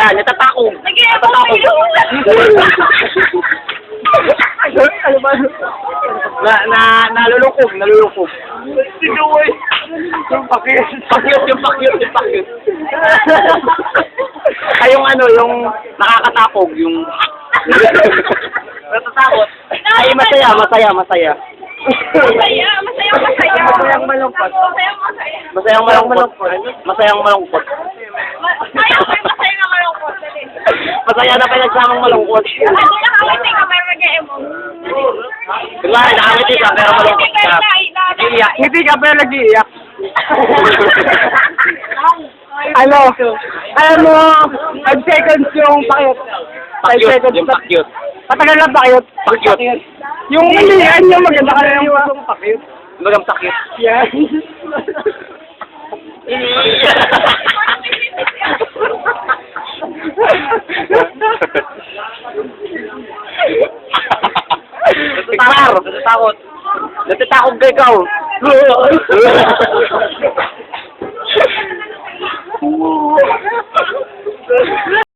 masaya, natatakog. Nag-i-emote Ano ba? Nalulukog. Sinuway. Yung pakit. Yung pakyut. Ay, yung ano, yung nakakatakog, yung... Natatakot. Ay, masaya. Masayang Masayang malungkot. Masayang malungkot. Masayang malungkot. Masaya na pinagsamang malungkot. Nakakawiti ka pero nag-i-emote. Kunwari, nakangiti ka pero malungkot ka. Iiyak. Hindi ka pero nag-iiyak. Ano? Alam mo, 5 seconds yung pakit. 5 seconds. Yung pakyut. Matagal na pakit. Pakyut. Yung malihan yung maganda ka na yung pakit. Magang pakyut. Yan. Natatakot ka ikaw.